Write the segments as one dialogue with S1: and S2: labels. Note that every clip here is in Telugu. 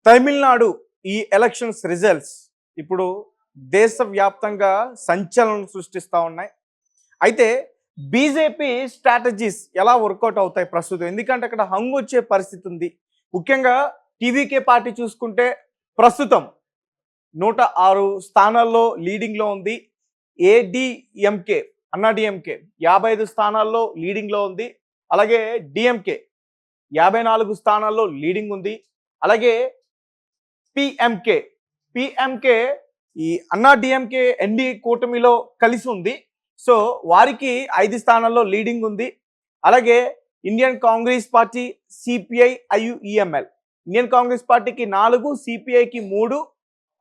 S1: తమిళనాడు ఈ ఎలక్షన్స్ రిజల్ట్స్ ఇప్పుడు దేశవ్యాప్తంగా సంచలనం సృష్టిస్తూ ఉన్నాయి. అయితే బీజేపీ స్ట్రాటజీస్ ఎలా వర్కౌట్ అవుతాయి ప్రస్తుతం? ఎందుకంటే అక్కడ హంగు వచ్చే పరిస్థితి ఉంది. ముఖ్యంగా టీవీకే పార్టీ చూసుకుంటే ప్రస్తుతం 106 స్థానాల్లో లీడింగ్లో ఉంది. ఏడీఎంకే అన్నాడీఎంకే 55 స్థానాల్లో లీడింగ్లో ఉంది. అలాగే డిఎంకే 54 స్థానాల్లో లీడింగ్ ఉంది. అలాగే పిఎంకే ఈ అన్నా డిఎంకే ఎన్డీఏ కూటమిలో కలిసి ఉంది. సో వారికి 5 స్థానాల్లో లీడింగ్ ఉంది. అలాగే Indian Congress party, CPI, IUML, Indian Congress పార్టీకి 4, సిపిఐకి 3,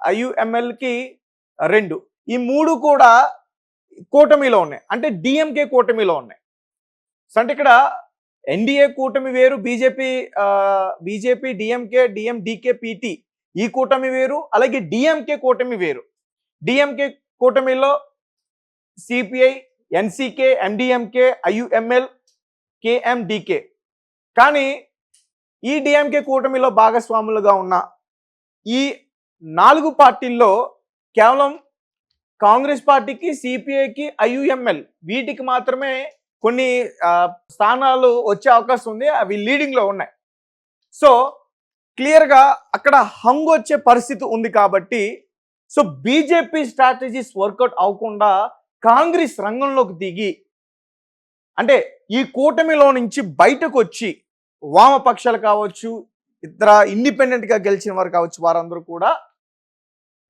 S1: ఐయుఎంఎల్కి 2. ఈ 3 కూడా కూటమిలో ఉన్నాయి, అంటే డిఎంకే కూటమిలో ఉన్నాయి. సో అంటే ఇక్కడ ఎన్డీఏ కూటమి వేరు, బీజేపీ డిఎంకే, డిఎండికే, పిటి ఈ కూటమి వేరు, అలాగే డిఎంకే కూటమి వేరు. డిఎంకే కూటమిలో సిపిఐ, ఎన్సికే, ఎండిఎంకే, ఐయుఎంఎల్, కేఎండికే. కానీ ఈ డిఎంకే కూటమిలో భాగస్వాములుగా ఉన్న ఈ 4 పార్టీల్లో కేవలం కాంగ్రెస్ పార్టీకి, సిపిఐకి, ఐయుఎంఎల్ వీటికి మాత్రమే కొన్ని స్థానాలు వచ్చే అవకాశం ఉంది. అవి లీడింగ్లో ఉన్నాయి. సో క్లియర్గా అక్కడ హంగు వచ్చే పరిస్థితి ఉంది. కాబట్టి సో బీజేపీ స్ట్రాటజీస్ వర్కౌట్ అవ్వకుండా కాంగ్రెస్ రంగంలోకి దిగి, అంటే ఈ కూటమిలో నుంచి బయటకు వచ్చి వామపక్షాలు కావచ్చు, ఇతర ఇండిపెండెంట్గా గెలిచిన వారు కావచ్చు, వారందరూ కూడా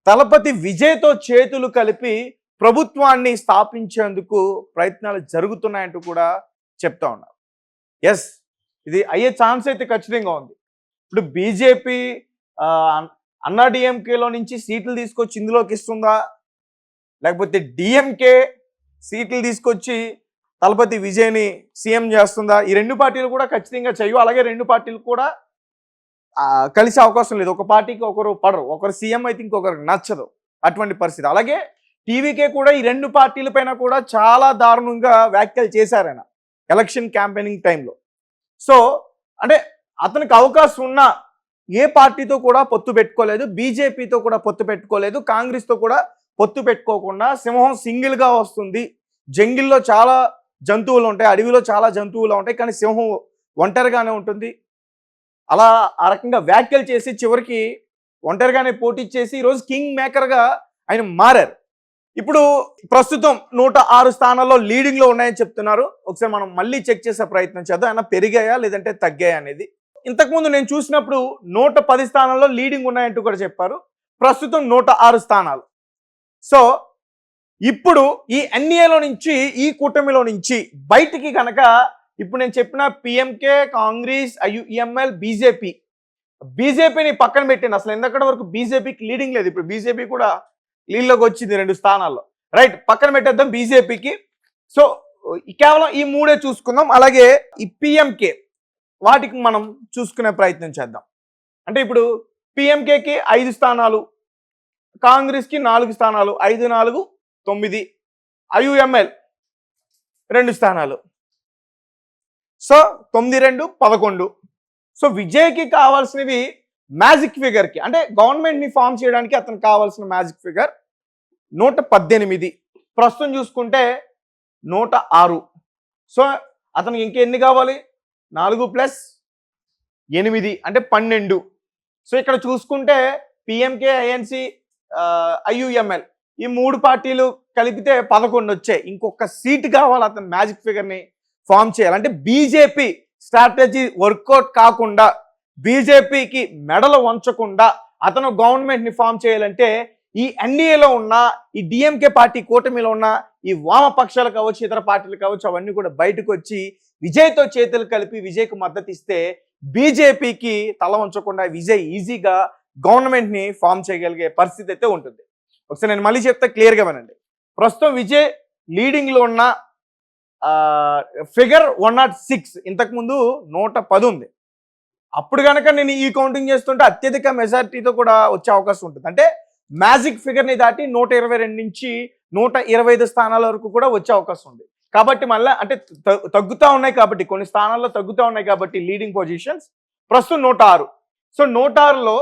S1: తలపతి విజయ్తో చేతులు కలిపి ప్రభుత్వాన్ని స్థాపించేందుకు ప్రయత్నాలు జరుగుతున్నాయంటూ కూడా చెప్తా ఉన్నారు. ఎస్, ఇది అయ్యే ఛాన్స్ అయితే ఖచ్చితంగా ఉంది. ఇప్పుడు బీజేపీ అన్నా డిఎంకేలో నుంచి సీట్లు తీసుకొచ్చి ఇందులోకి ఇస్తుందా, లేకపోతే డిఎంకే సీట్లు తీసుకొచ్చి తలపతి విజయ్ని సీఎం చేస్తుందా? ఈ 2 పార్టీలు కూడా ఖచ్చితంగా చేయవు. అలాగే 2 పార్టీలు కూడా కలిసే అవకాశం లేదు. ఒక పార్టీకి ఒకరు పడరు, ఒకరు సీఎం అయితే ఇంకొకరికి నచ్చదు, అటువంటి పరిస్థితి. అలాగే టీవీకే కూడా ఈ 2 పార్టీల పైన కూడా చాలా దారుణంగా వ్యాఖ్యలు చేశారు ఆయన ఎలక్షన్ క్యాంపెయినింగ్ టైంలో. సో అంటే అతనికి అవకాశం ఉన్న ఏ పార్టీతో కూడా పొత్తు పెట్టుకోలేదు, బీజేపీతో కూడా పొత్తు పెట్టుకోలేదు, కాంగ్రెస్తో కూడా పొత్తు పెట్టుకోకుండా సింహం సింగిల్గా వస్తుంది. జంగిల్లో చాలా జంతువులు ఉంటాయి, అడవిలో చాలా జంతువులు ఉంటాయి, కానీ సింహం ఒంటరిగానే ఉంటుంది. అలా ఆ రకంగా వ్యాఖ్యలు చేసి చివరికి ఒంటరిగానే పోటీ చేసి ఈరోజు కింగ్ మేకర్గా ఆయన మారారు. ఇప్పుడు ప్రస్తుతం 106 స్థానాల్లో లీడింగ్లో ఉన్నాయని చెప్తున్నారు. ఒకసారి మనం మళ్ళీ చెక్ చేసే ప్రయత్నం చేద్దాం, ఏమన్నా పెరిగాయా లేదంటే తగ్గాయా అనేది. ఇంతకుముందు నేను చూసినప్పుడు 110 స్థానాల్లో లీడింగ్ ఉన్నాయంటూ కూడా చెప్పారు. ప్రస్తుతం 106 స్థానాలు. సో ఇప్పుడు ఈ ఎన్డీఏలో నుంచి, ఈ కూటమిలో నుంచి బయటికి కనుక ఇప్పుడు నేను చెప్పిన పిఎంకే, కాంగ్రెస్, ఐయుఎంఎల్, బీజేపీని పక్కన పెట్టింది. అసలు ఎందుకంటే వరకు బీజేపీకి లీడింగ్ లేదు. ఇప్పుడు బీజేపీ కూడా లీడ్లోకి వచ్చింది 2 స్థానాల్లో. రైట్, పక్కన పెట్టేద్దాం బీజేపీకి. సో కేవలం ఈ 3 చూసుకుందాం. అలాగే ఈ పిఎంకే వాటికి మనం చూసుకునే ప్రయత్నం చేద్దాం. అంటే ఇప్పుడు పిఎంకేకి 5 స్థానాలు, కాంగ్రెస్కి 4 స్థానాలు, 5, 4, 9, ఐయుఎంఎల్ 2 స్థానాలు. సో 9, 2, 11. సో విజయ్కి కావాల్సినవి మ్యాజిక్ ఫిగర్కి, అంటే గవర్నమెంట్ని ఫామ్ చేయడానికి అతనికి కావాల్సిన మ్యాజిక్ ఫిగర్ 118. ప్రస్తుతం చూసుకుంటే 106. సో అతనికి ఇంకెన్ని కావాలి? 4 + 8 అంటే 12. సో ఇక్కడ చూసుకుంటే పిఎంకే, ఐఎన్సి, ఐయుఎంఎల్ ఈ 3 పార్టీలు కలిపితే 11 వచ్చాయి. ఇంకొక సీట్ కావాలి అతను మ్యాజిక్ ఫిగర్ని ఫామ్ చేయాలంటే. బీజేపీ స్ట్రాటజీ వర్కౌట్ కాకుండా, బీజేపీకి మెడలు వంచకుండా అతను గవర్నమెంట్ని ఫామ్ చేయాలంటే ఈ ఎన్డీఏలో ఉన్న, ఈ డిఎంకే పార్టీ కూటమిలో ఉన్న ఈ వామపక్షాలు కావచ్చు, ఇతర పార్టీలు కావచ్చు, అవన్నీ కూడా బయటకు వచ్చి విజయ్తో చేతులు కలిపి విజయ్కు మద్దతు ఇస్తే బీజేపీకి తల వంచకుండా విజయ్ ఈజీగా గవర్నమెంట్ని ఫామ్ చేయగలిగే పరిస్థితి అయితే ఉంటుంది. ఒకసారి నేను మళ్ళీ చెప్తే క్లియర్గా వినండి. ప్రస్తుతం విజయ్ లీడింగ్లో ఉన్న ఫిగర్ 106, ఇంతకుముందు 110 ఉంది. అప్పుడు కనుక నేను ఈ కౌంటింగ్ చేస్తుంటే అత్యధిక మెజారిటీతో కూడా వచ్చే అవకాశం ఉంటుంది. అంటే మ్యాజిక్ ఫిగర్ని దాటి 122 నుంచి 125 స్థానాల వరకు కూడా వచ్చే అవకాశం ఉంది. కాబట్టి మళ్ళీ అంటే తగ్గుతూ ఉన్నాయి, కాబట్టి కొన్ని స్థానాల్లో తగ్గుతూ ఉన్నాయి, కాబట్టి లీడింగ్ పొజిషన్స్ ప్రస్తుతం 106. సో 106లో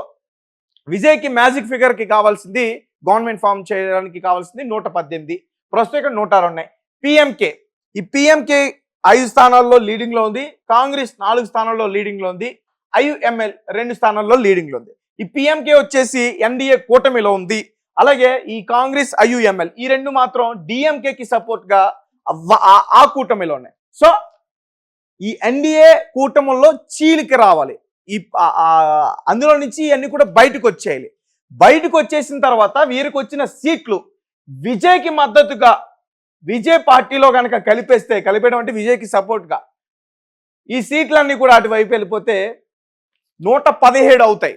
S1: విజయ్కి మ్యాజిక్ ఫిగర్కి కావాల్సింది గవర్నమెంట్ ఫామ్ చేయడానికి కావాల్సింది 118, ప్రస్తుతం ఇక్కడ 106 ఉన్నాయి. పిఎంకే, ఈ పిఎంకే 5 స్థానాల్లో లీడింగ్ లో ఉంది, కాంగ్రెస్ 4 స్థానాల్లో లీడింగ్ లో ఉంది, ఐయుఎంఎల్ 2 స్థానాల్లో లీడింగ్ లో ఉంది. ఈ పిఎంకే వచ్చేసి ఎన్డీఏ కూటమిలో ఉంది. అలాగే ఈ కాంగ్రెస్ ఐయుఎంఎల్ ఈ రెండు మాత్రం డిఎంకేకి సపోర్ట్ గా ఆ కూటమిలో ఉన్నాయి. సో ఈ ఎన్డీఏ కూటముల్లో చీలిక రావాలి, ఈ అందులో నుంచి ఇవన్నీ కూడా బయటకు వచ్చేయాలి. బయటకు వచ్చేసిన తర్వాత వీరికి వచ్చిన సీట్లు విజయ్కి మద్దతుగా విజయ్ పార్టీలో కనుక కలిపేయడం అంటే విజయ్కి సపోర్ట్గా ఈ సీట్లన్నీ కూడా అటువైపు వెళ్ళిపోతే 117 అవుతాయి.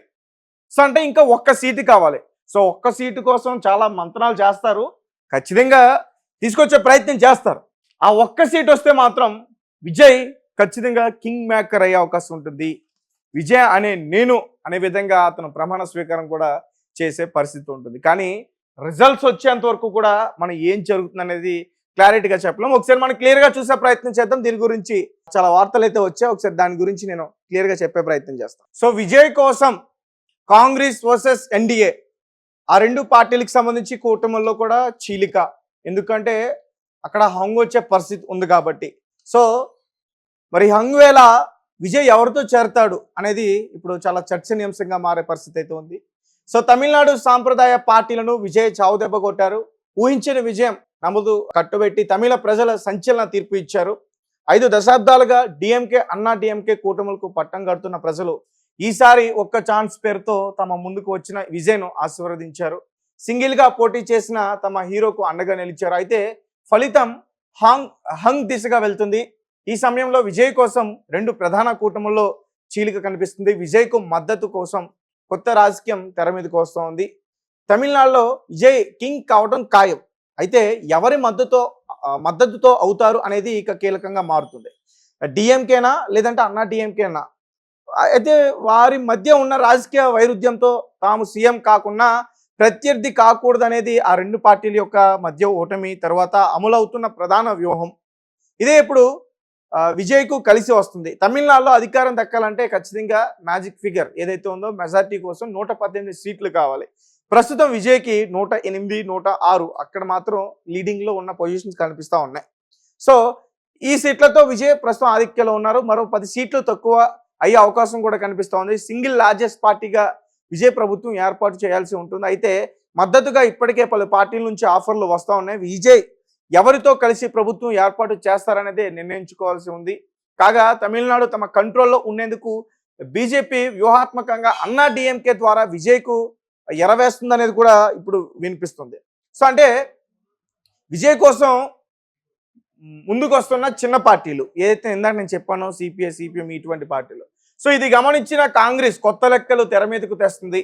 S1: సో అంటే ఇంకా ఒక్క సీటు కావాలి. సో ఒక్క సీటు కోసం చాలా మంతనాలు చేస్తారు, ఖచ్చితంగా తీసుకొచ్చే ప్రయత్నం చేస్తారు. ఆ ఒక్క సీట్ వస్తే మాత్రం విజయ్ ఖచ్చితంగా కింగ్ మేకర్ అయ్యే అవకాశం ఉంటుంది. విజయ్ నేను అనే విధంగా అతను ప్రమాణ స్వీకారం కూడా చేసే పరిస్థితి ఉంటుంది. కానీ రిజల్ట్స్ వచ్చేంత వరకు కూడా మనం ఏం జరుగుతుంది అనేది క్లారిటీగా చెప్పలేం. ఒకసారి మనం క్లియర్గా చూసే ప్రయత్నం చేద్దాం. దీని గురించి చాలా వార్తలు అయితే వచ్చాయి, ఒకసారి దాని గురించి నేను క్లియర్గా చెప్పే ప్రయత్నం చేస్తాను. సో విజయ్ కోసం కాంగ్రెస్ వర్సెస్ ఎన్డీఏ ఆ రెండు పార్టీలకు సంబంధించి కూటముల్లో కూడా చీలిక, ఎందుకంటే అక్కడ హంగ్ వచ్చే పరిస్థితి ఉంది కాబట్టి. సో మరి హంగ్ వేళ విజయ్ ఎవరితో చేరతాడు అనేది ఇప్పుడు చాలా చర్చనీయాంశంగా మారే పరిస్థితి అయితే ఉంది. సో తమిళనాడు సాంప్రదాయ పార్టీలను విజయ్ చావుదెబ్బ కొట్టారు, ఊహించిన విజయం నమోదు కట్టుబెట్టి తమిళ ప్రజల సంచలన తీర్పు ఇచ్చారు. 5 దశాబ్దాలుగా డిఎంకే అన్నా డిఎంకే కూటములకు పట్టం కడుతున్న ప్రజలు ఈసారి ఒక్క ఛాన్స్ పేరుతో తమ ముందుకు వచ్చిన విజయ్ను ఆశీర్వదించారు. సింగిల్ గా పోటీ చేసిన తమ హీరోకు అండగా నిలిచారు. అయితే ఫలితం హంగ్ దిశగా వెళ్తుంది. ఈ సమయంలో విజయ్ కోసం 2 ప్రధాన కూటముల్లో చీలిక కనిపిస్తుంది. విజయ్కు మద్దతు కోసం కొత్త రాజకీయం తెర మీదకి వస్తోంది. తమిళనాడులో విజయ్ కింగ్ కావడం ఖాయం, అయితే ఎవరి మద్దతుతో అవుతారు అనేది ఇక కీలకంగా మారుతుంది. డిఎంకేనా లేదంటే అన్నా డిఎంకేనా? అయితే వారి మధ్య ఉన్న రాజకీయ వైరుధ్యంతో తాము సీఎం కాకుండా ప్రత్యర్థి కాకూడదు అనేది ఆ రెండు పార్టీల యొక్క మధ్య ఓటమి తర్వాత అమలవుతున్న ప్రధాన వ్యూహం. ఇదే ఇప్పుడు విజయ్కు కలిసి వస్తుంది. తమిళనాడులో అధికారం దక్కాలంటే ఖచ్చితంగా మ్యాజిక్ ఫిగర్ ఏదైతే ఉందో మెజార్టీ కోసం 118 సీట్లు కావాలి. ప్రస్తుతం విజయ్కి 108, 106 అక్కడ మాత్రం లీడింగ్లో ఉన్న పొజిషన్స్ కనిపిస్తూ ఉన్నాయి. సో ఈ సీట్లతో విజయ్ ప్రస్తుతం ఆధిక్యంలో ఉన్నారు. మరో 10 సీట్లు తక్కువ అయ్యే అవకాశం కూడా కనిపిస్తూ ఉంది. సింగిల్ లార్జెస్ట్ పార్టీగా విజయ్ ప్రభుత్వం ఏర్పాటు చేయాల్సి ఉంటుంది. అయితే మద్దతుగా ఇప్పటికే పలు పార్టీల నుంచి ఆఫర్లు వస్తూ ఉన్నాయి. విజయ్ ఎవరితో కలిసి ప్రభుత్వం ఏర్పాటు చేస్తారనేదే నిర్ణయించుకోవాల్సి ఉంది. కాగా తమిళనాడు తమ కంట్రోల్లో ఉండేందుకు బీజేపీ వ్యూహాత్మకంగా అన్నా డిఎంకే ద్వారా విజయ్కు ఎరవేస్తుంది అనేది కూడా ఇప్పుడు వినిపిస్తుంది. సో అంటే విజయ్ కోసం ముందుకు వస్తున్న చిన్న పార్టీలు ఏదైతే ఇందాక నేను చెప్పానో సిపిఐ, సిపిఎం ఇటువంటి పార్టీలు. సో ఇది గమనించిన కాంగ్రెస్ కొత్త లెక్కలు తెర మీదకు తెస్తుంది.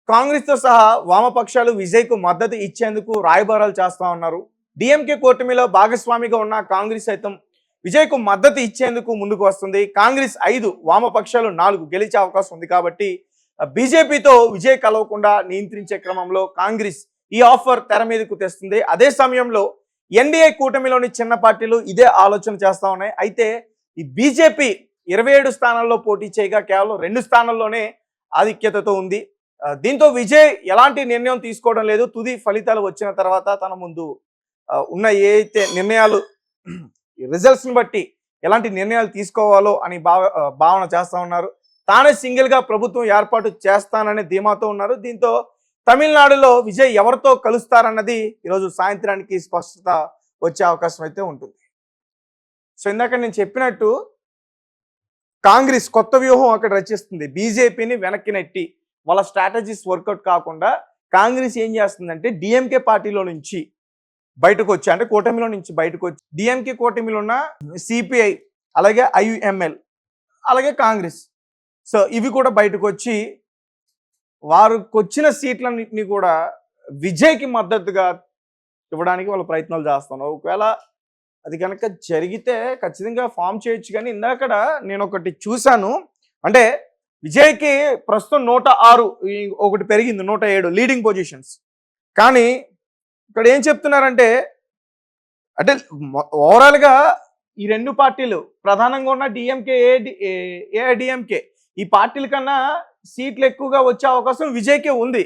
S1: కాంగ్రెస్తో సహా వామపక్షాలు విజయ్కు మద్దతు ఇచ్చేందుకు రాయబారాలు చేస్తూ ఉన్నారు. డిఎంకే కూటమిలో భాగస్వామిగా ఉన్న కాంగ్రెస్ సైతం విజయ్కు మద్దతు ఇచ్చేందుకు ముందుకు వస్తుంది. కాంగ్రెస్ 5, వామపక్షాలు 4 గెలిచే అవకాశం ఉంది. కాబట్టి బీజేపీతో విజయ్ కలవకుండా నియంత్రించే క్రమంలో కాంగ్రెస్ ఈ ఆఫర్ తెర మీదకు తెస్తుంది. అదే సమయంలో ఎన్డీఏ కూటమిలోని చిన్న పార్టీలు ఇదే ఆలోచన చేస్తూ ఉన్నాయి. అయితే ఈ బీజేపీ 27 స్థానాల్లో పోటీ చేయగా కేవలం 2 స్థానాల్లోనే ఆధిక్యతతో ఉంది. దీంతో విజయ్ ఎలాంటి నిర్ణయం తీసుకోవడం లేదు. తుది ఫలితాలు వచ్చిన తర్వాత తన ముందు ఉన్న ఏదైతే నిర్ణయాలు రిజల్ట్స్ని బట్టి ఎలాంటి నిర్ణయాలు తీసుకోవాలో అని భావన చేస్తూ ఉన్నారు. తానే సింగిల్గా ప్రభుత్వం ఏర్పాటు చేస్తాననే ధీమాతో ఉన్నారు. దీంతో తమిళనాడులో విజయ్ ఎవరితో కలుస్తారన్నది ఈరోజు సాయంత్రానికి స్పష్టత వచ్చే అవకాశం అయితే ఉంటుంది. సో ఇందాక నేను చెప్పినట్టు కాంగ్రెస్ కొత్త వ్యూహం అక్కడ రచిస్తుంది. బీజేపీని వెనక్కి నెట్టి వాళ్ళ స్ట్రాటజీస్ వర్కౌట్ కాకుండా కాంగ్రెస్ ఏం చేస్తుందంటే డిఎంకే పార్టీలో నుంచి బయటకు వచ్చి, అంటే కూటమిలో నుంచి బయటకు వచ్చి డిఎంకే కూటమిలో ఉన్న సిపిఐ అలాగే ఐయుఎంఎల్ అలాగే కాంగ్రెస్, సో ఇవి కూడా బయటకు వచ్చి వారికి వచ్చిన సీట్లన్నింటినీ కూడా విజయ్కి మద్దతుగా ఇవ్వడానికి వాళ్ళు ప్రయత్నాలు చేస్తున్నారు. ఒకవేళ అది కనుక జరిగితే ఖచ్చితంగా ఫామ్ చేయొచ్చు. కానీ ఇందాకడ నేను ఒకటి చూశాను, అంటే విజయ్కి ప్రస్తుతం 106, ఒకటి పెరిగింది 107 లీడింగ్ పొజిషన్స్. కానీ ఇక్కడ ఏం చెప్తున్నారంటే అంటే ఓవరాల్గా ఈ రెండు పార్టీలు ప్రధానంగా ఉన్న డిఎంకే, ఏఐడిఎంకే ఈ పార్టీల కన్నా సీట్లు ఎక్కువగా వచ్చే అవకాశం విజయ్కే ఉంది.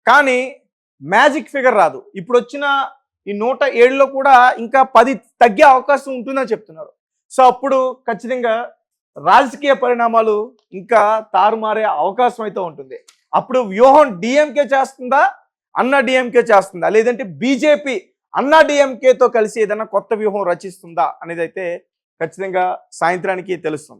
S1: కానీ మ్యాజిక్ ఫిగర్ రాదు. ఇప్పుడు వచ్చిన ఈ 107లో కూడా ఇంకా 10 తగ్గే అవకాశం ఉంటుందని చెప్తున్నారు. సో అప్పుడు ఖచ్చితంగా రాజకీయ పరిణామాలు ఇంకా తారుమారే అవకాశం అయితే ఉంటుంది. అప్పుడు వ్యూహం డిఎంకే చేస్తుందా, అన్నా డిఎంకే చేస్తుందా, లేదంటే బీజేపీ అన్నా డిఎంకేతో కలిసి ఏదైనా కొత్త వ్యూహం రచిస్తుందా అనేది అయితే ఖచ్చితంగా సాయంత్రానికి తెలుస్తుంది.